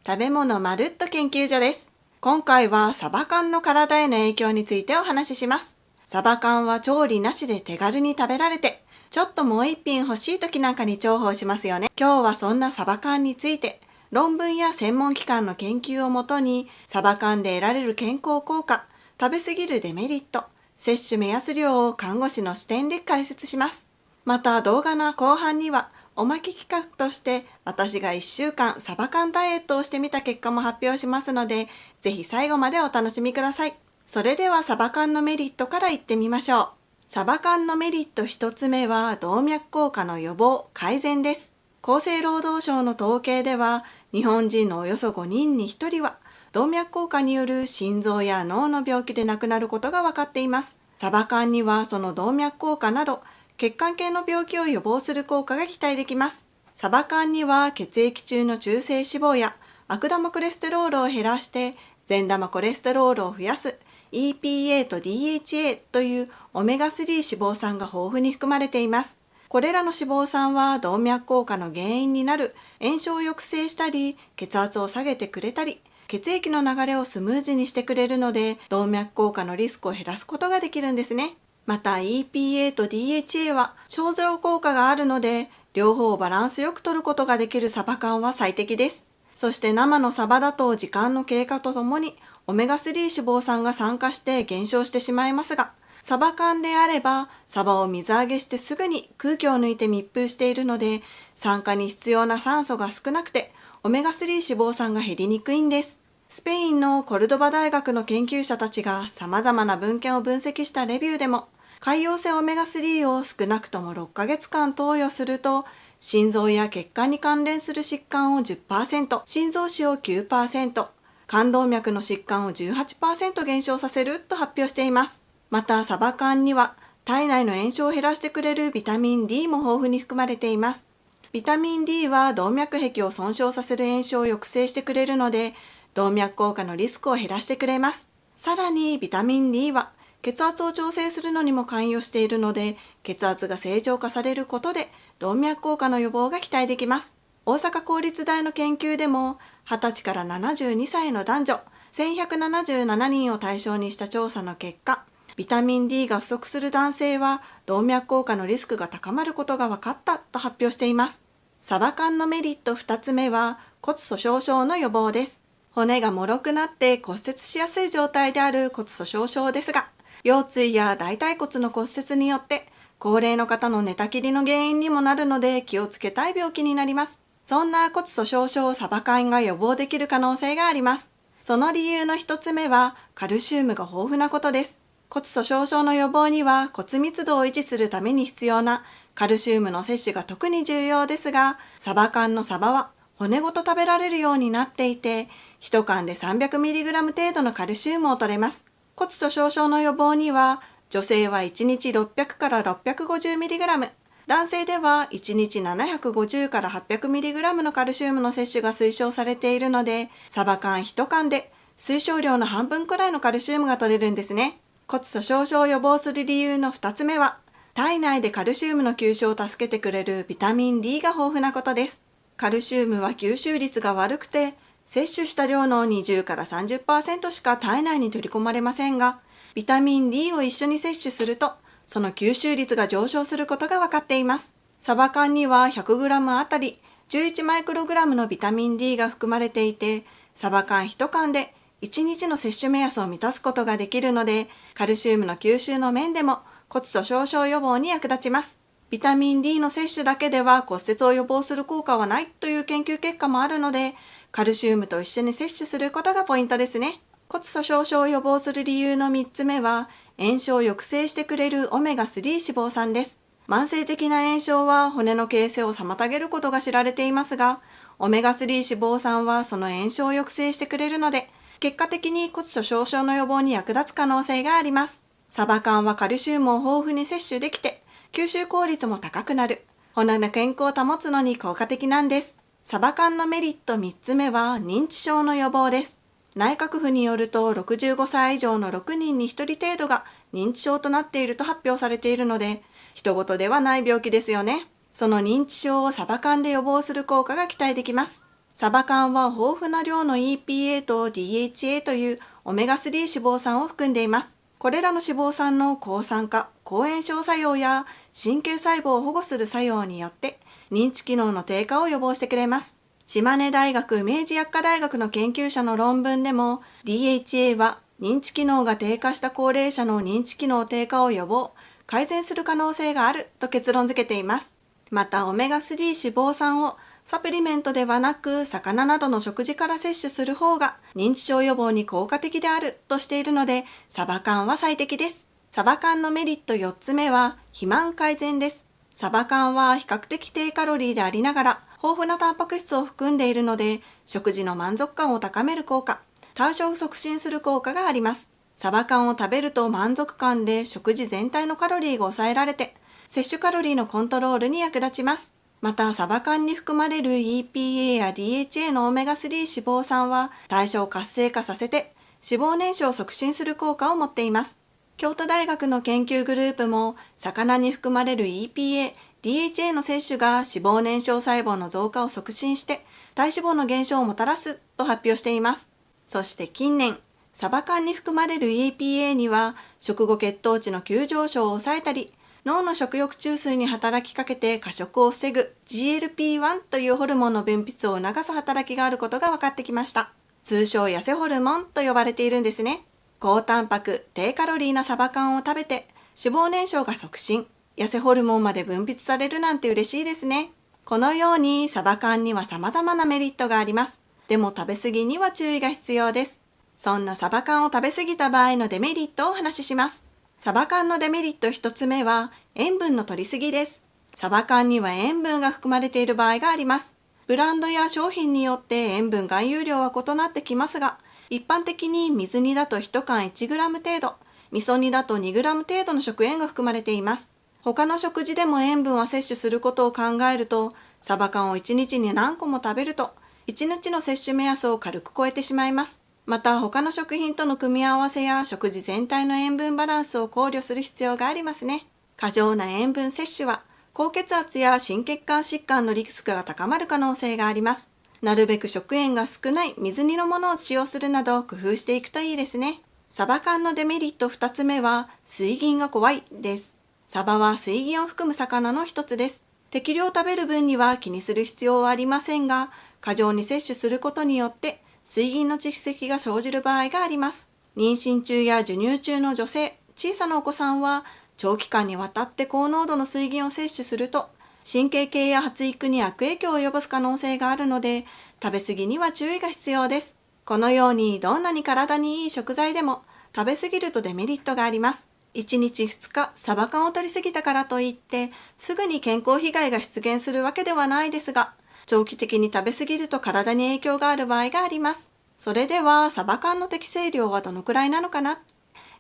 食べ物まるっと研究所です。今回はサバ缶の体への影響についてお話しします。サバ缶は調理なしで手軽に食べられて、ちょっともう一品欲しい時なんかに重宝しますよね。今日はそんなサバ缶について、論文や専門機関の研究をもとに、サバ缶で得られる健康効果、食べ過ぎるデメリット、摂取目安量を看護師の視点で解説します。また動画の後半には、おまけ企画として私が1週間サバ缶ダイエットをしてみた結果も発表しますので、ぜひ最後までお楽しみください。それではサバ缶のメリットからいってみましょう。サバ缶のメリット1つ目は動脈硬化の予防・改善です。厚生労働省の統計では、日本人のおよそ5人に1人は動脈硬化による心臓や脳の病気で亡くなることが分かっています。サバ缶にはその動脈硬化など血管系の病気を予防する効果が期待できます。サバ缶には血液中の中性脂肪や悪玉コレステロールを減らして善玉コレステロールを増やす EPA と DHA というオメガ3脂肪酸が豊富に含まれています。これらの脂肪酸は動脈硬化の原因になる炎症を抑制したり、血圧を下げてくれたり、血液の流れをスムーズにしてくれるので、動脈硬化のリスクを減らすことができるんですね。また EPA と DHA は相乗効果があるので、両方をバランスよく摂ることができるサバ缶は最適です。そして生のサバだと時間の経過とともにオメガ3脂肪酸が酸化して減少してしまいますが、サバ缶であればサバを水揚げしてすぐに空気を抜いて密封しているので、酸化に必要な酸素が少なくてオメガ3脂肪酸が減りにくいんです。スペインのコルドバ大学の研究者たちが様々な文献を分析したレビューでも、海洋性オメガ3を少なくとも6ヶ月間投与すると、心臓や血管に関連する疾患を 10%、心臓死を 9%、冠動脈の疾患を 18% 減少させると発表しています。またサバ缶には体内の炎症を減らしてくれるビタミン D も豊富に含まれています。ビタミン D は動脈壁を損傷させる炎症を抑制してくれるので、動脈硬化のリスクを減らしてくれます。さらにビタミン D は血圧を調整するのにも関与しているので、血圧が正常化されることで動脈硬化の予防が期待できます。大阪公立大の研究でも、20歳から72歳の男女1177人を対象にした調査の結果、ビタミン D が不足する男性は動脈硬化のリスクが高まることが分かったと発表しています。サバ缶のメリット2つ目は骨粗鬆症の予防です。骨が脆くなって骨折しやすい状態である骨粗鬆症ですが、腰椎や大腿骨の骨折によって高齢の方の寝たきりの原因にもなるので気をつけたい病気になります。そんな骨粗鬆症をサバ缶が予防できる可能性があります。その理由の一つ目はカルシウムが豊富なことです。骨粗鬆症の予防には骨密度を維持するために必要なカルシウムの摂取が特に重要ですが、サバ缶のサバは骨ごと食べられるようになっていて、1缶で 300mg 程度のカルシウムを摂れます。骨粗鬆症の予防には、女性は1日600から 650mg、男性では1日750から 800mg のカルシウムの摂取が推奨されているので、サバ缶1缶で推奨量の半分くらいのカルシウムが摂れるんですね。骨粗鬆症を予防する理由の2つ目は、体内でカルシウムの吸収を助けてくれるビタミン D が豊富なことです。カルシウムは吸収率が悪くて、摂取した量の20から 30% しか体内に取り込まれませんが、ビタミン D を一緒に摂取すると、その吸収率が上昇することが分かっています。サバ缶には 100g あたり11マイクログラムのビタミン D が含まれていて、サバ缶1缶で1日の摂取目安を満たすことができるので、カルシウムの吸収の面でも骨粗鬆症予防に役立ちます。ビタミン D の摂取だけでは骨折を予防する効果はないという研究結果もあるので、カルシウムと一緒に摂取することがポイントですね。骨粗鬆症を予防する理由の3つ目は、炎症を抑制してくれるオメガ3脂肪酸です。慢性的な炎症は骨の形成を妨げることが知られていますが、オメガ3脂肪酸はその炎症を抑制してくれるので、結果的に骨粗鬆症の予防に役立つ可能性があります。サバ缶はカルシウムを豊富に摂取できて、吸収効率も高くなる。骨の健康を保つのに効果的なんです。サバ缶のメリット3つ目は認知症の予防です。内閣府によると65歳以上の6人に1人程度が認知症となっていると発表されているので、人事ではない病気ですよね。その認知症をサバ缶で予防する効果が期待できます。サバ缶は豊富な量の EPA と DHA というオメガ3脂肪酸を含んでいます。これらの脂肪酸の抗酸化、抗炎症作用や神経細胞を保護する作用によって認知機能の低下を予防してくれます。島根大学明治薬科大学の研究者の論文でも DHA は認知機能が低下した高齢者の認知機能低下を予防、改善する可能性があると結論付けています。またオメガ3脂肪酸をサプリメントではなく魚などの食事から摂取する方が認知症予防に効果的であるとしているので、サバ缶は最適です。サバ缶のメリット4つ目は肥満改善です。サバ缶は比較的低カロリーでありながら豊富なタンパク質を含んでいるので、食事の満足感を高める効果、代謝を促進する効果があります。サバ缶を食べると満足感で食事全体のカロリーが抑えられて、摂取カロリーのコントロールに役立ちます。またサバ缶に含まれる EPA や DHA のオメガ3脂肪酸は代謝を活性化させて脂肪燃焼を促進する効果を持っています。京都大学の研究グループも魚に含まれる EPA、DHA の摂取が脂肪燃焼細胞の増加を促進して体脂肪の減少をもたらすと発表しています。そして近年、サバ缶に含まれる EPA には食後血糖値の急上昇を抑えたり、脳の食欲中枢に働きかけて過食を防ぐ GLP-1 というホルモンの分泌を促す働きがあることが分かってきました。通称痩せホルモンと呼ばれているんですね。高タンパク、低カロリーなサバ缶を食べて脂肪燃焼が促進、痩せホルモンまで分泌されるなんて嬉しいですね。このようにサバ缶には様々なメリットがあります。でも食べ過ぎには注意が必要です。そんなサバ缶を食べ過ぎた場合のデメリットをお話しします。サバ缶のデメリット1つ目は塩分の摂りすぎです。サバ缶には塩分が含まれている場合があります。ブランドや商品によって塩分含有量は異なってきますが、一般的に水煮だと1缶 1g 程度、味噌煮だと 2g 程度の食塩が含まれています。他の食事でも塩分は摂取することを考えると、サバ缶を1日に何個も食べると、1日の摂取目安を軽く超えてしまいます。また他の食品との組み合わせや食事全体の塩分バランスを考慮する必要がありますね。過剰な塩分摂取は高血圧や心血管疾患のリスクが高まる可能性があります。なるべく食塩が少ない水煮のものを使用するなど工夫していくといいですね。サバ缶のデメリット2つ目は水銀が怖いです。サバは水銀を含む魚の一つです。適量食べる分には気にする必要はありませんが、過剰に摂取することによって水銀の蓄積が生じる場合があります。妊娠中や授乳中の女性、小さなお子さんは長期間にわたって高濃度の水銀を摂取すると神経系や発育に悪影響を及ぼす可能性があるので、食べ過ぎには注意が必要です。このようにどんなに体にいい食材でも食べ過ぎるとデメリットがあります。1日2日サバ缶を摂りすぎたからといってすぐに健康被害が出現するわけではないですが、長期的に食べ過ぎると体に影響がある場合があります。それではサバ缶の適正量はどのくらいなのかな？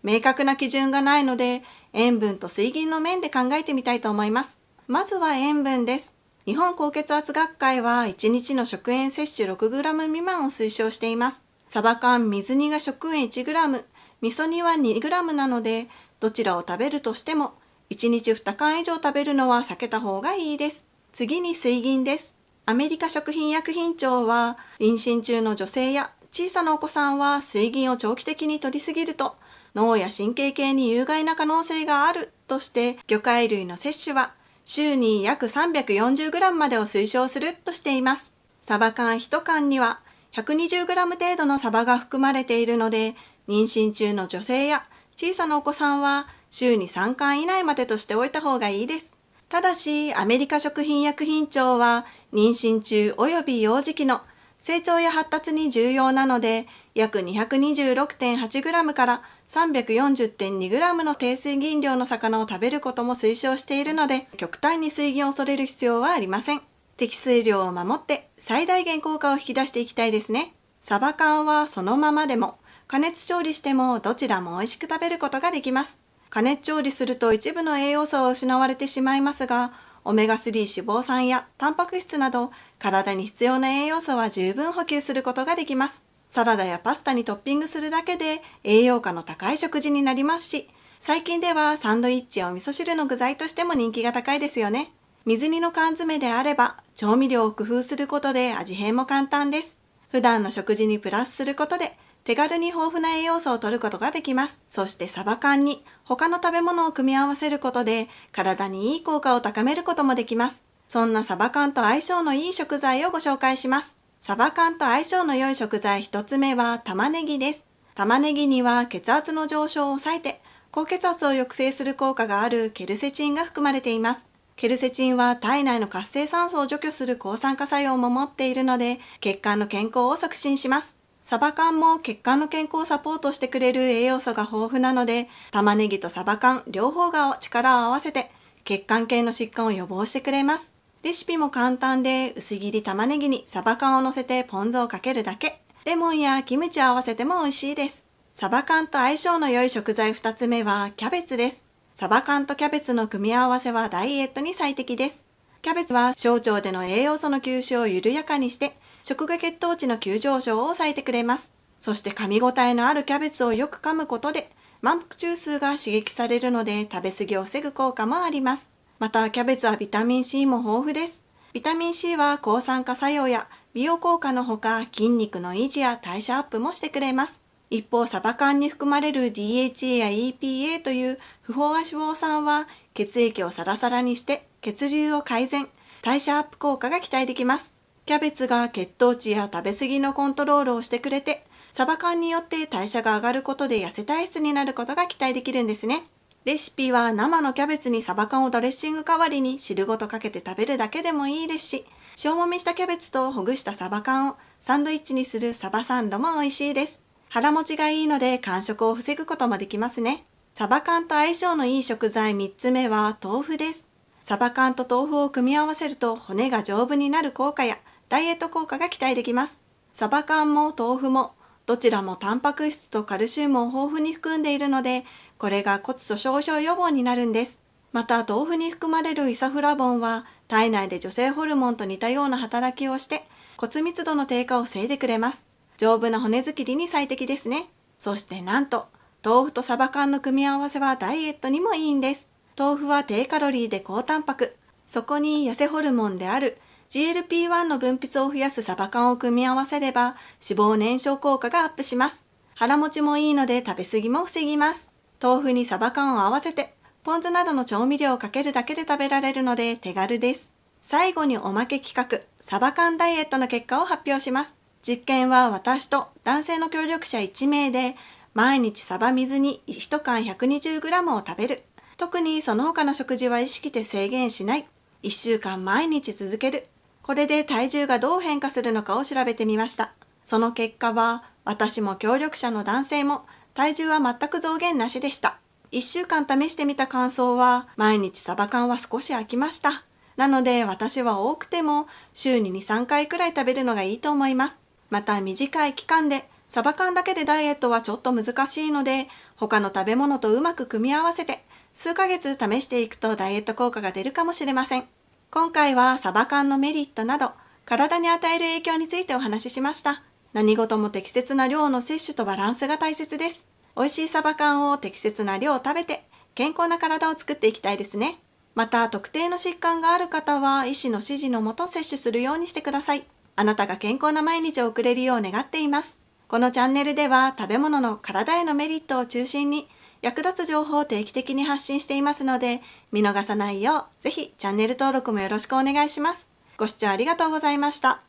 明確な基準がないので、塩分と水銀の面で考えてみたいと思います。まずは塩分です。日本高血圧学会は1日の食塩摂取 6g 未満を推奨しています。サバ缶、水煮が食塩 1g、味噌煮は 2g なので、どちらを食べるとしても、1日2缶以上食べるのは避けた方がいいです。次に水銀です。アメリカ食品医薬品庁は、妊娠中の女性や小さなお子さんは水銀を長期的に摂りすぎると、脳や神経系に有害な可能性があるとして、魚介類の摂取は週に約 340g までを推奨するとしています。サバ缶1缶には 120g 程度のサバが含まれているので、妊娠中の女性や小さなお子さんは週に3缶以内までとしておいた方がいいです。ただし、アメリカ食品医薬品庁は妊娠中及び幼児期の成長や発達に重要なので、約 226.8g から 340.2g の低水銀量の魚を食べることも推奨しているので、極端に水銀を恐れる必要はありません。適水量を守って最大限効果を引き出していきたいですね。サバ缶はそのままでも加熱調理してもどちらも美味しく食べることができます。加熱調理すると一部の栄養素は失われてしまいますが、オメガ3脂肪酸やタンパク質など体に必要な栄養素は十分補給することができます。サラダやパスタにトッピングするだけで栄養価の高い食事になりますし、最近ではサンドイッチやお味噌汁の具材としても人気が高いですよね。水煮の缶詰であれば調味料を工夫することで味変も簡単です。普段の食事にプラスすることで手軽に豊富な栄養素を摂ることができます。そしてサバ缶に他の食べ物を組み合わせることで体にいい効果を高めることもできます。そんなサバ缶と相性のいい食材をご紹介します。サバ缶と相性の良い食材一つ目は玉ねぎです。玉ねぎには血圧の上昇を抑えて高血圧を抑制する効果があるケルセチンが含まれています。ケルセチンは体内の活性酸素を除去する抗酸化作用も持っているので血管の健康を促進します。サバ缶も血管の健康をサポートしてくれる栄養素が豊富なので玉ねぎとサバ缶両方が力を合わせて血管系の疾患を予防してくれます。レシピも簡単で薄切り玉ねぎにサバ缶を乗せてポン酢をかけるだけ。レモンやキムチを合わせても美味しいです。サバ缶と相性の良い食材2つ目はキャベツです。サバ缶とキャベツの組み合わせはダイエットに最適です。キャベツは小腸での栄養素の吸収を緩やかにして食後血糖値の急上昇を抑えてくれます。そして噛み応えのあるキャベツをよく噛むことで満腹中枢が刺激されるので食べ過ぎを防ぐ効果もあります。またキャベツはビタミン C も豊富です。ビタミン C は抗酸化作用や美容効果のほか筋肉の維持や代謝アップもしてくれます。一方サバ缶に含まれる DHA や EPA という不飽和脂肪酸は血液をサラサラにして血流を改善、代謝アップ効果が期待できます。キャベツが血糖値や食べ過ぎのコントロールをしてくれて、サバ缶によって代謝が上がることで痩せ体質になることが期待できるんですね。レシピは生のキャベツにサバ缶をドレッシング代わりに汁ごとかけて食べるだけでもいいですし、塩もみしたキャベツとほぐしたサバ缶をサンドイッチにするサバサンドも美味しいです。腹持ちがいいので間食を防ぐこともできますね。サバ缶と相性のいい食材3つ目は豆腐です。サバ缶と豆腐を組み合わせると骨が丈夫になる効果やダイエット効果が期待できます。サバ缶も豆腐もどちらもタンパク質とカルシウムを豊富に含んでいるので、これが骨粗鬆症予防になるんです。また豆腐に含まれるイソフラボンは体内で女性ホルモンと似たような働きをして骨密度の低下を防いでくれます。丈夫な骨作りに最適ですね。そしてなんと豆腐とサバ缶の組み合わせはダイエットにもいいんです。豆腐は低カロリーで高タンパク、そこに痩せホルモンである GLP-1 の分泌を増やすサバ缶を組み合わせれば脂肪燃焼効果がアップします。腹持ちもいいので食べ過ぎも防ぎます。豆腐にサバ缶を合わせてポン酢などの調味料をかけるだけで食べられるので手軽です。最後におまけ企画、サバ缶ダイエットの結果を発表します。実験は私と男性の協力者1名で毎日サバ水に1缶 120g を食べる。特にその他の食事は意識して制限しない。1週間毎日続ける。これで体重がどう変化するのかを調べてみました。その結果は私も協力者の男性も体重は全く増減なしでした。1週間試してみた感想は毎日サバ缶は少し飽きました。なので私は多くても週に2、3回くらい食べるのがいいと思います。また短い期間でサバ缶だけでダイエットはちょっと難しいので他の食べ物とうまく組み合わせて数ヶ月試していくとダイエット効果が出るかもしれません。今回はサバ缶のメリットなど体に与える影響についてお話ししました。何事も適切な量の摂取とバランスが大切です。美味しいサバ缶を適切な量食べて健康な体を作っていきたいですね。また特定の疾患がある方は医師の指示のもと摂取するようにしてください。あなたが健康な毎日を送れるよう願っています。このチャンネルでは食べ物の体へのメリットを中心に役立つ情報を定期的に発信していますので見逃さないようぜひチャンネル登録もよろしくお願いします。ご視聴ありがとうございました。